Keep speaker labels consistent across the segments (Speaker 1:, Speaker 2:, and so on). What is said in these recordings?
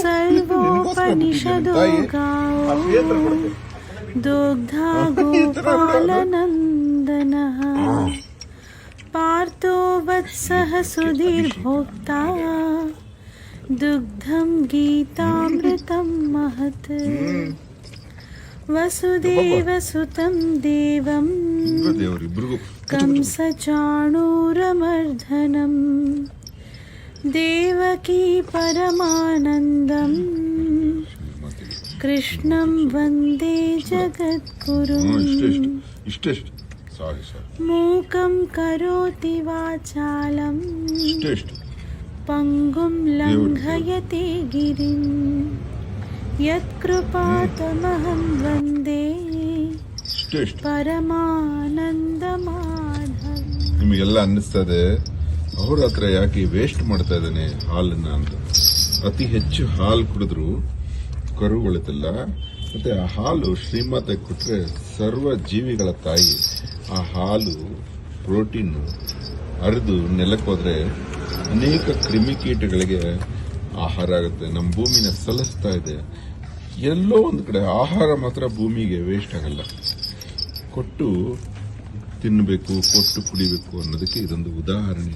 Speaker 1: ಸರ್ವೋಪನಿಷದೋ ಗಾವೋ ದೋಗ್ಧಾ ಗೋಪಾಲನಂದನಃ ಪಾರ್ಥೋ ವತ್ಸಃ ಸುಧೀರ್ಭೋಕ್ತಾ ದುಗ್ಧಂ ಗೀತಾಮೃತಂ ಮಹತ್ ವಸುದೇವಸುತಂ ದೇವಂ ಕಂಸಚಾಣೂರಮರ್ಧನಂ ದೇವಕೀ ಪರಮಾನಂದಂ ಕೃಷ್ಣಂ ವಂದೇ ಜಗದ್ಗುರುಂ ಮೂಕಂ ಕರೋತಿ ವಾಚಾಲಂ ಪಂಗುಂ ಲಂಘಯತೆ ಗಿರಿಂ ಯತ್ಕೃಪಾತಮಹಂ ವಂದೇ ಪರಮಾನಂದ ಮಾಧವ.
Speaker 2: ನಿಮಗೆಲ್ಲ ಅನ್ನಿಸ್ತದೆ ಅವ್ರ ಹತ್ರ ಯಾಕೆ ವೇಸ್ಟ್ ಮಾಡ್ತಾ ಇದ್ದಾನೆ ಹಾಲನ್ನ ಅಂತ. ಅತಿ ಹೆಚ್ಚು ಹಾಲು ಕುಡಿದ್ರು ಕರುಗಳಿತಲ್ಲ, ಮತ್ತೆ ಆ ಹಾಲು ಶ್ರೀಮಾತೆ ಕೊಟ್ರೆ ಸರ್ವ ಜೀವಿಗಳ ತಾಯಿ. ಆ ಹಾಲು ಪ್ರೋಟೀನು ಅರಿದು ನೆಲಕ್ಕೆ ಹೋದ್ರೆ ಅನೇಕ ಕ್ರಿಮಿಕೀಟಗಳಿಗೆ ಆಹಾರ ಆಗುತ್ತೆ. ನಮ್ಮ ಭೂಮಿನ ಸಲಸ್ತಾ ಇದೆ. ಎಲ್ಲೋ ಒಂದು ಕಡೆ ಆಹಾರ ಮಾತ್ರ ಭೂಮಿಗೆ ವೇಸ್ಟ್ ಆಗಲ್ಲ. ಕೊಟ್ಟು ತಿನ್ನಬೇಕು, ಕೊಟ್ಟು ಕುಡಿಬೇಕು ಅನ್ನೋದಕ್ಕೆ ಇದೊಂದು ಉದಾಹರಣೆ.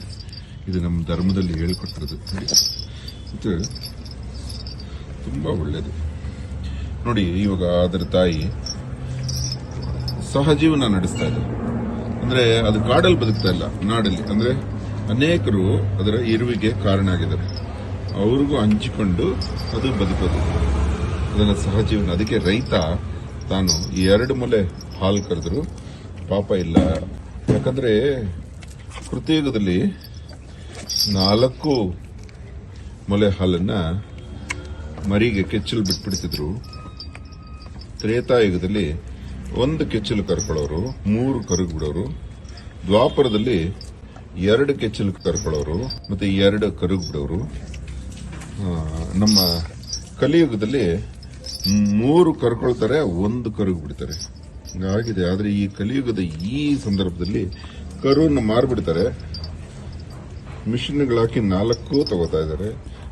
Speaker 2: ಇದು ನಮ್ಮ ಧರ್ಮದಲ್ಲಿ ಹೇಳಿಕೊಟ್ಟಿರೋದು ಮತ್ತೆ ತುಂಬಾ ಒಳ್ಳೇದು ನೋಡಿ. ಇವಾಗ ಅದರ ತಾಯಿ ಸಹಜೀವನ ನಡೆಸ್ತಾ ಇದೆ. ಅಂದ್ರೆ ಅದು ಕಾಡಲ್ಲಿ ಬದುಕ್ತಾ ಇಲ್ಲ, ನಾಡಲ್ಲಿ. ಅಂದ್ರೆ ಅನೇಕರು ಅದರ ಇರುವಿಗೆ ಕಾರಣ ಆಗಿದ್ದಾರೆ. ಅವ್ರಿಗೂ ಹಂಚಿಕೊಂಡು ಅದು ಬದುಕೋದು, ಅದನ್ನ ಸಹಜೀವನ. ಅದಕ್ಕೆ ರೈತ ತಾನು 2 ಮೊಲೆ ಹಾಲು ಕರೆದ್ರು ಪಾಪ ಇಲ್ಲ. ಯಾಕಂದ್ರೆ ಕೃತಯುಗದಲ್ಲಿ 4 ಮೊಲೆ ಹಾಲನ್ನ ಮರಿಗೆ ಕೆಚ್ಚಲು ಬಿಟ್ಬಿಡ್ತಿದ್ರು. ತ್ರೇತಾಯುಗದಲ್ಲಿ 1 ಕೆಚ್ಚಲು ಕರ್ಕೊಳ್ಳೋರು, 3 ಕರುಗ್ ಬಿಡೋರು. ದ್ವಾಪರದಲ್ಲಿ 2 ಕೆಚ್ಚಲು ಕರ್ಕೊಳ್ಳೋರು ಮತ್ತೆ 2 ಕರುಗ್ ಬಿಡೋರು. ನಮ್ಮ ಕಲಿಯುಗದಲ್ಲಿ 3 ಕರ್ಕೊಳ್ತಾರೆ, 1 ಕರುಗ್ ಬಿಡ್ತಾರೆ. ಆಗಿದೆ. ಆದ್ರೆ ಈ ಕಲಿಯುಗದ ಈ ಸಂದರ್ಭದಲ್ಲಿ ಕರುವನ್ನು ಮಾರ್ಬಿಡ್ತಾರೆ, ಮಿಷನ್ಗಳಾಕಿ 4 ತಗೋತಾ ಇದ್ದಾರೆ.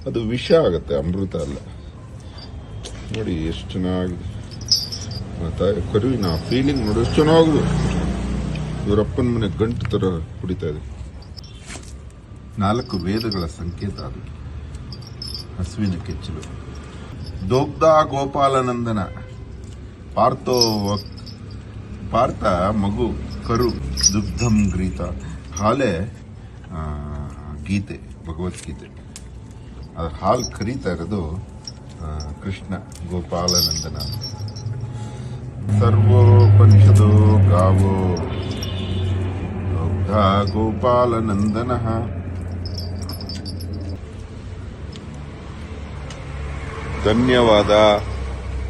Speaker 2: ಅದು ವಿಷ ಆಗತ್ತೆ, ಅಮೃತ ಅಲ್ಲ. ನೋಡಿ ಎಷ್ಟು ಚೆನ್ನಾಗಿದೆ ಕರುವಿನ ಫೀಲಿಂಗ್ ನೋಡಿ, ಎಷ್ಟು ಚೆನ್ನಾಗಿದೆ. ಇವರಪ್ಪನ ಮನೆ ಗಂಟು ತರ ಕುಡಿತಾ ಇದೆ. 4 ವೇದಗಳ ಸಂಕೇತ ಅದು ಹಸುವಿನ ಕೆಚ್ಚಲು. ದೋಗ್ಧಾ ಗೋಪಾಲನಂದನ ಪಾರ್ಥ ಮಗು, ಕರು ದುಗ್ಧಂ ಗೀತ, ಹಾಲೆ ಗೀತೆ, ಭಗವದ್ಗೀತೆ. ಅದ್ರ ಹಾಲು ಕರೀತಾ ಇರೋದು ಕೃಷ್ಣ ಗೋಪಾಲನಂದನ. ಸರ್ವೋಪನಿಷದೋ ಗಾವೋ ದೋಗ್ಧಾ ಗೋಪಾಲನಂದನ. ಧನ್ಯವಾದ.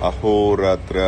Speaker 2: ಅಹೋರಾತ್ರ.